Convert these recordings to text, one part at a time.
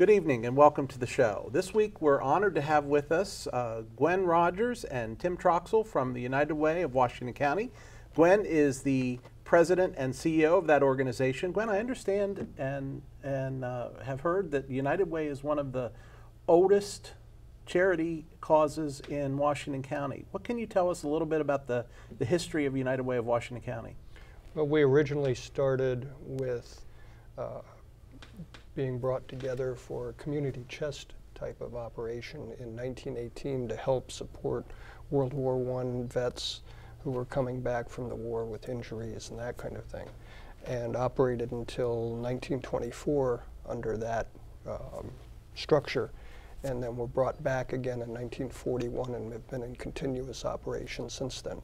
Good evening and welcome to the show. This week we're honored to have with us Gwen Rogers and Tim Troxel from the United Way of Washington County. Gwen is the president and CEO of that organization. Gwen, I understand and have heard that United Way is one of the oldest charity causes in Washington County. What can you tell us a little bit about the history of United Way of Washington County? Well, we originally started with being brought together for a community chest type of operation in 1918 to help support World War I vets who were coming back from the war with injuries and that kind of thing, and operated until 1924 under that structure, and then were brought back again in 1941 and have been in continuous operation since then.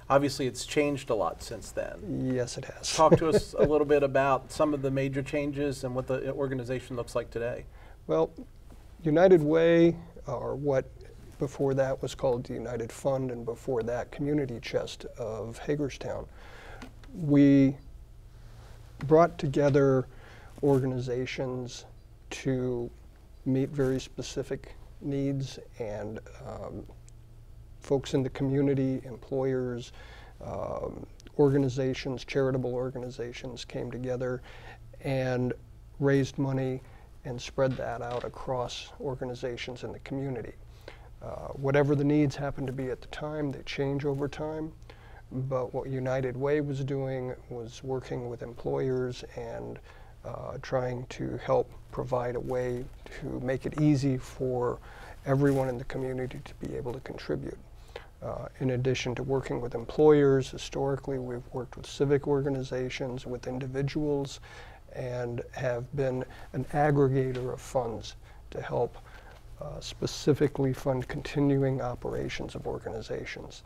Obviously, it's changed a lot since then. Yes, it has. Talk to us a little bit about some of the major changes and what the organization looks like today. Well, United Way, or what before that was called the United Fund, and before that Community Chest of Hagerstown, we brought together organizations to meet very specific needs, and folks in the community, employers, organizations, charitable organizations came together and raised money and spread that out across organizations in the community. Whatever the needs happened to be at the time, they change over time, but what United Way was doing was working with employers and trying to help provide a way to make it easy for everyone in the community to be able to contribute. In addition to working with employers, historically we've worked with civic organizations, with individuals, and have been an aggregator of funds to help specifically fund continuing operations of organizations.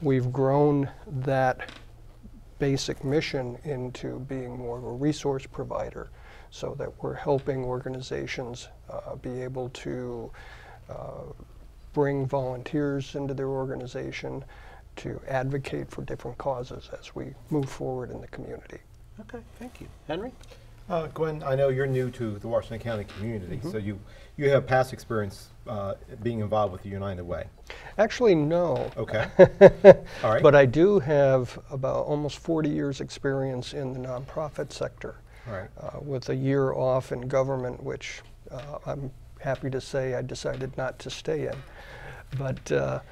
We've grown that basic mission into being more of a resource provider, so that we're helping organizations be able to bring volunteers into their organization to advocate for different causes as we move forward in the community. Okay, thank you. Henry? Gwen, I know you're new to the Washington County community, so you have past experience being involved with the United Way. Actually, no. Okay. All right. But I do have about almost 40 years experience in the nonprofit sector. All right. With a year off in government, which I'm happy to say I decided not to stay in. But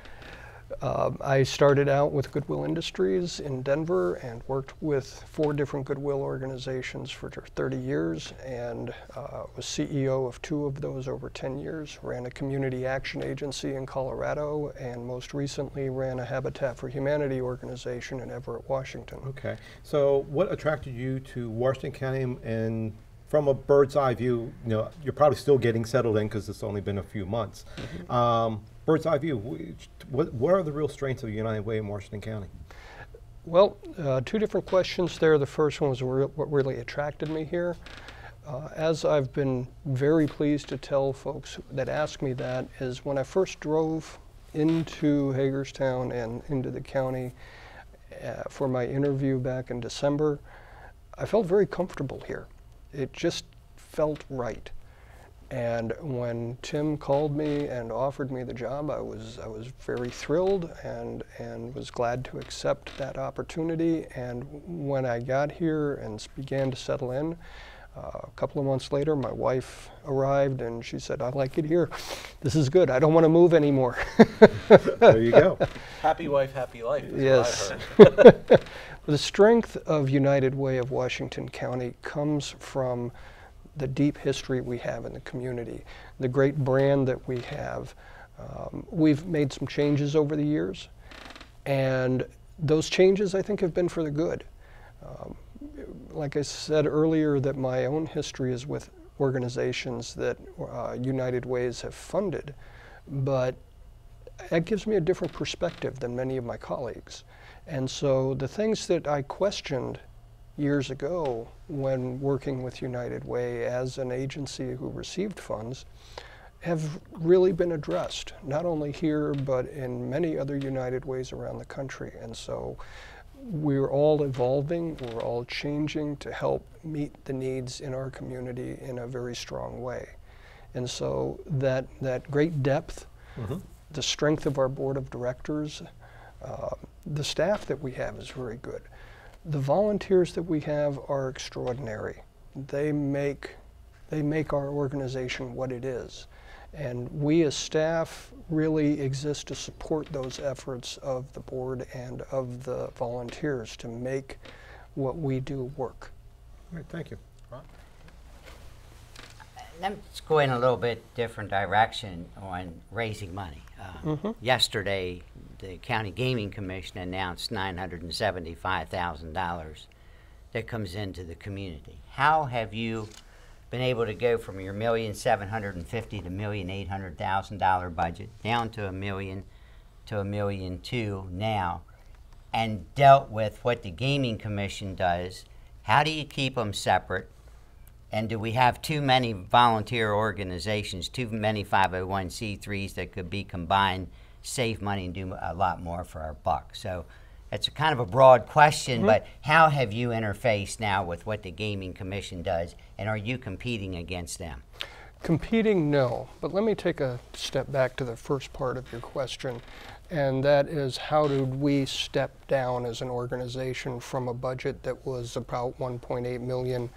I started out with Goodwill Industries in Denver and worked with 4 different Goodwill organizations for 30 years, and was CEO of 2 of those over 10 years, ran a community action agency in Colorado, and most recently ran a Habitat for Humanity organization in Everett, Washington. Okay. So what attracted you to Washington County, and from a bird's eye view, you know, you're probably still getting settled in because it's only been a few months. Bird's eye view, what are the real strengths of United Way in Washington County? Well, 2 different questions there. The first one was what really attracted me here. As I've been very pleased to tell folks that ask me that, is when I first drove into Hagerstown and into the county for my interview back in December, I felt very comfortable here. It just felt right. And when Tim called me and offered me the job, I was very thrilled and was glad to accept that opportunity. And when I got here and began to settle in, a couple of months later, my wife arrived and she said, "I like it here. This is good. I don't want to move anymore." There you go. Happy wife, happy life is Yes. what I heard. The strength of United Way of Washington County comes from the deep history we have in the community, the great brand that we have. We've made some changes over the years, and those changes I think have been for the good. Like I said earlier, that my own history is with organizations that United Ways have funded, but that gives me a different perspective than many of my colleagues. And so the things that I questioned years ago when working with United Way as an agency who received funds have really been addressed, not only here but in many other United Ways around the country. And so we're all evolving, we're all changing to help meet the needs in our community in a very strong way. And so that great depth, the strength of our board of directors, the staff that we have is very good. The volunteers that we have are extraordinary. They make our organization what it is. And we as staff really exist to support those efforts of the board and of the volunteers to make what we do work. All right, thank you. Let's go in a little bit different direction on raising money. Yesterday, the County Gaming Commission announced $975,000 that comes into the community. How have you been able to go from your $1,750,000 to $1,800,000 budget down to $1 million to $1.2 million now, and dealt with what the Gaming Commission does? How do you keep them separate? And do we have too many volunteer organizations, too many 501c3s that could be combined, save money, and do a lot more for our buck? So it's a kind of a broad question, but how have you interfaced now with what the Gaming Commission does, and are you competing against them? Competing, no. But let me take a step back to the first part of your question, and that is, how did we step down as an organization from a budget that was about $1.8 million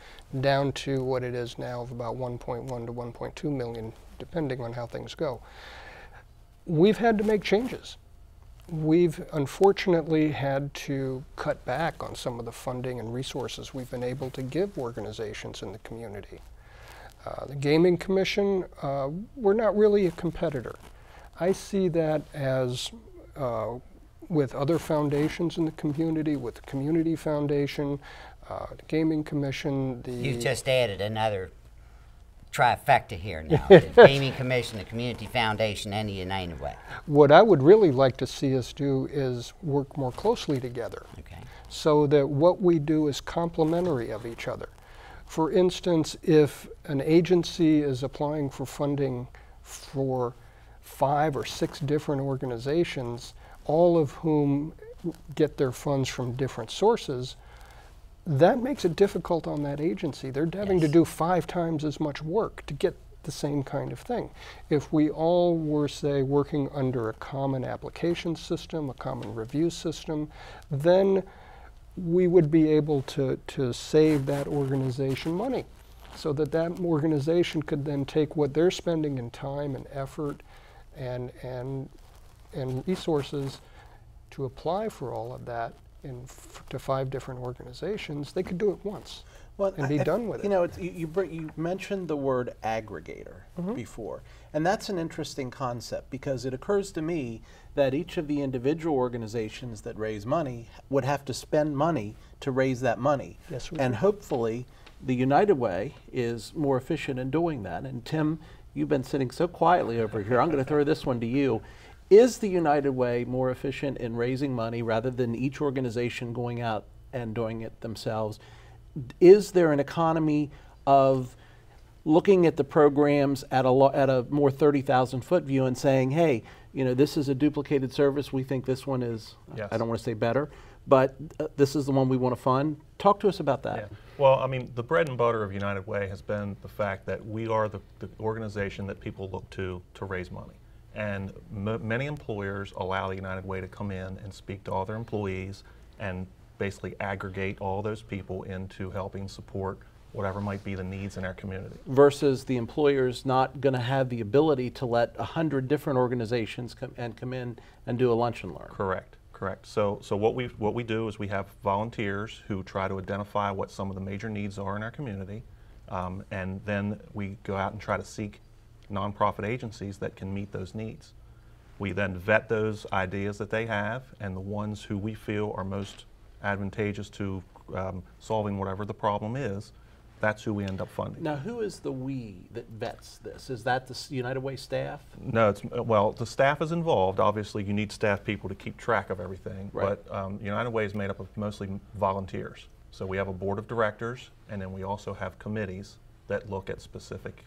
down to what it is now of about $1.1 to $1.2 million, depending on how things go? We've had to make changes. We've unfortunately had to cut back on some of the funding and resources we've been able to give organizations in the community. The Gaming Commission, we're not really a competitor. I see that as with other foundations in the community, with the Community Foundation, the Gaming Commission, the... You've just added another trifecta here now. The Gaming Commission, the Community Foundation, and the United Way. What I would really like to see us do is work more closely together, so that what we do is complementary of each other. For instance, if an agency is applying for funding for 5 or 6 different organizations, all of whom get their funds from different sources, that makes it difficult on that agency. They're having to do 5 times as much work to get the same kind of thing. If we all were, say, working under a common application system, a common review system, then we would be able to save that organization money, so that that organization could then take what they're spending in time and effort and resources to apply for all of that to 5 different organizations. They could do it once and be done with it. You know, you mentioned the word aggregator before, and that's an interesting concept, because it occurs to me that each of the individual organizations that raise money would have to spend money to raise that money. Yes, and hopefully the United Way is more efficient in doing that. And Tim, you've been sitting so quietly over here. I'm going to throw this one to you. Is the United Way more efficient in raising money rather than each organization going out and doing it themselves? Is there an economy of looking at the programs at a more 30,000-foot view and saying, hey, you know, this is a duplicated service, we think this one is, I don't want to say better, but this is the one we want to fund? Talk to us about that. Yeah. Well, I mean, the bread and butter of United Way has been the fact that we are the organization that people look to raise money. And many employers allow the United Way to come in and speak to all their employees and basically aggregate all those people into helping support whatever might be the needs in our community. Versus the employer's not going to have the ability to let 100 different organizations come in and do a lunch and learn. Correct, correct. So what we do is we have volunteers who try to identify what some of the major needs are in our community, and then we go out and try to seek nonprofit agencies that can meet those needs. We then vet those ideas that they have, and the ones who we feel are most advantageous to solving whatever the problem is, that's who we end up funding. Now, who is the we that vets this? Is that the United Way staff? No, well, the staff is involved. Obviously, you need staff people to keep track of everything, but United Way is made up of mostly volunteers. So we have a board of directors, and then we also have committees that look at specific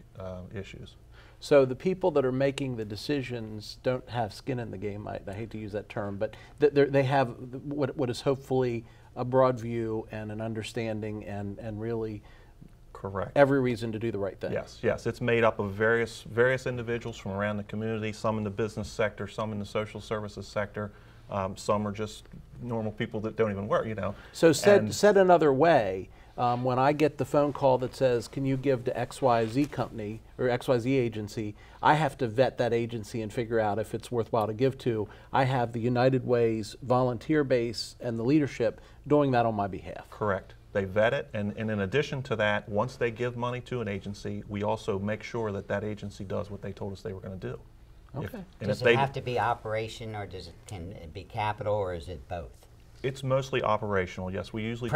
issues. So the people that are making the decisions don't have skin in the game. I hate to use that term, but they have what is hopefully a broad view and an understanding and really Correct. every reason to do the right thing. Yes, yes. It's made up of various individuals from around the community, some in the business sector, some in the social services sector, some are just normal people that don't even work, you know. So said another way, when I get the phone call that says, can you give to XYZ company or XYZ agency, I have to vet that agency and figure out if it's worthwhile to give to. I have the United Way's volunteer base and the leadership doing that on my behalf. Correct. They vet it, and in addition to that, once they give money to an agency, we also make sure that that agency does what they told us they were going to do. Okay. Does it have to be operation, or can it be capital, or is it both? It's mostly operational. Yes, we usually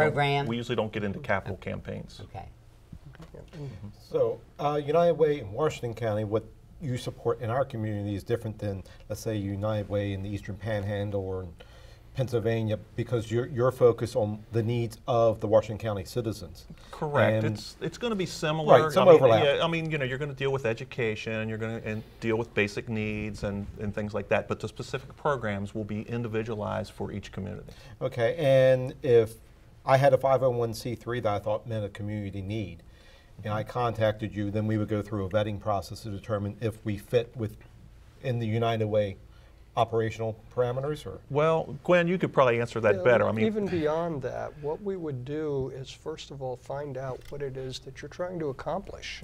don't get into capital campaigns. Okay. So United Way in Washington County, what you support in our community is different than, let's say, United Way in the Eastern Panhandle or in Pennsylvania, because you're focused on the needs of the Washington County citizens. Correct. It's going to be similar. Right, some overlap. Yeah, I mean, you know, you're going to deal with education, you're going to deal with basic needs and things like that, but the specific programs will be individualized for each community. Okay, and if I had a 501c3 that I thought met a community need, and I contacted you, then we would go through a vetting process to determine if we fit in the United Way operational parameters, or? Well, Gwen, you could probably answer that better. I mean, even beyond that, what we would do is first of all find out what it is that you're trying to accomplish.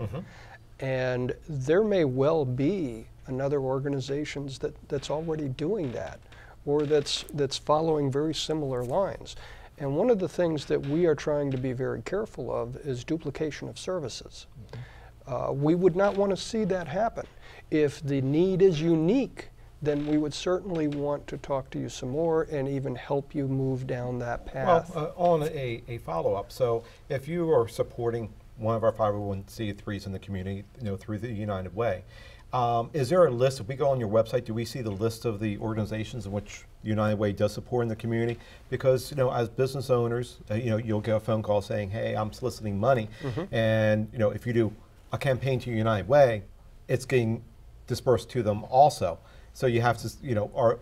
And there may well be another organizations that's already doing that, or that's following very similar lines. And one of the things that we are trying to be very careful of is duplication of services. We would not want to see that happen. If the need is unique, then we would certainly want to talk to you some more and even help you move down that path. Well, on a follow-up, so if you are supporting one of our 501c3s in the community, you know, through the United Way, is there a list? If we go on your website, do we see the list of the organizations in which United Way does support in the community? Because, you know, as business owners, you know, you'll get a phone call saying, hey, I'm soliciting money, and, you know, if you do a campaign to United Way, it's getting dispersed to them also. So you have to, you know,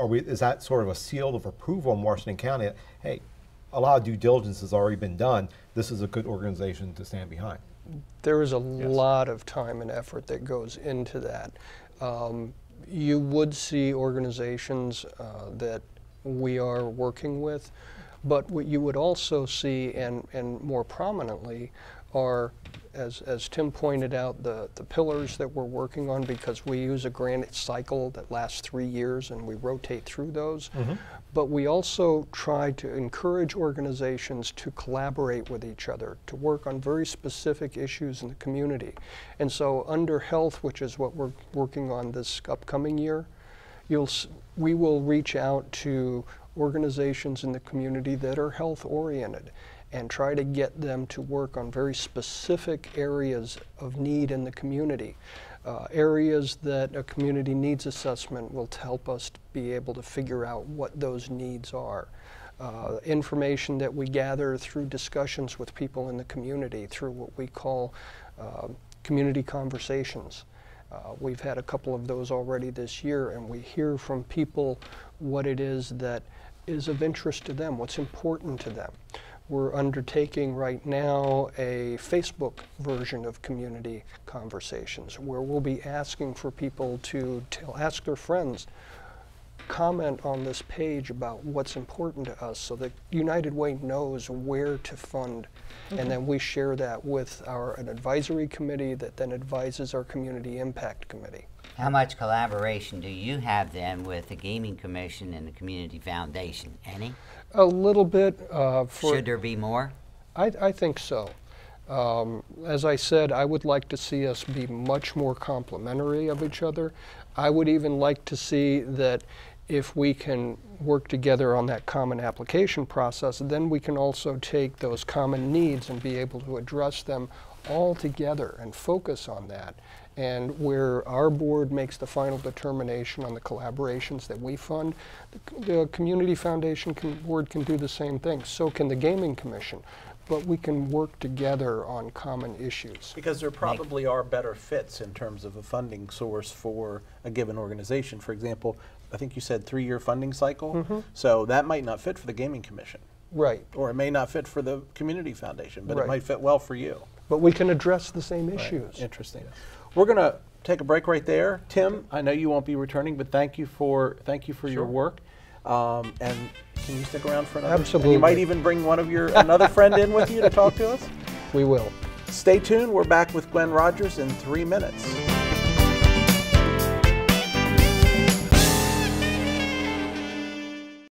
is that sort of a seal of approval in Washington County that, hey, a lot of due diligence has already been done, this is a good organization to stand behind? There is a lot of time and effort that goes into that. You would see organizations that we are working with, but what you would also see, and more prominently, are, as Tim pointed out, the pillars that we're working on, because we use a grant cycle that lasts 3 years and we rotate through those. But we also try to encourage organizations to collaborate with each other, to work on very specific issues in the community. And so under health, which is what we're working on this upcoming year, we will reach out to organizations in the community that are health oriented and try to get them to work on very specific areas of need in the community. Areas that a community needs assessment will help us to be able to figure out what those needs are. Information that we gather through discussions with people in the community, through what we call community conversations. We've had a couple of those already this year, and we hear from people what it is that is of interest to them, what's important to them. We're undertaking right now a Facebook version of community conversations, where we'll be asking for people to ask their friends, comment on this page about what's important to us, so that United Way knows where to fund. And then we share that with an advisory committee that then advises our community impact committee. How much collaboration do you have then with the Gaming Commission and the Community Foundation? Any? A little bit. Should there be more? I think so. As I said, I would like to see us be much more complementary of each other. I would even like to see that if we can work together on that common application process, then we can also take those common needs and be able to address them all together and focus on that. And where our board makes the final determination on the collaborations that we fund, the Community Foundation board can do the same thing. So can the Gaming Commission. but we can work together on common issues. Because there probably are better fits in terms of a funding source for a given organization. For example, I think you said 3-year funding cycle, so that might not fit for the Gaming Commission. Right. Or it may not fit for the Community Foundation, but it Right. might fit well for you. But we can address the same issues. Interesting. We're going to take a break right there. Tim, I know you won't be returning, but thank you for your work. And can you stick around for another? Absolutely. And you might even bring another friend in with you to talk to us. We will. Stay tuned. We're back with Gwen Rogers in 3 minutes.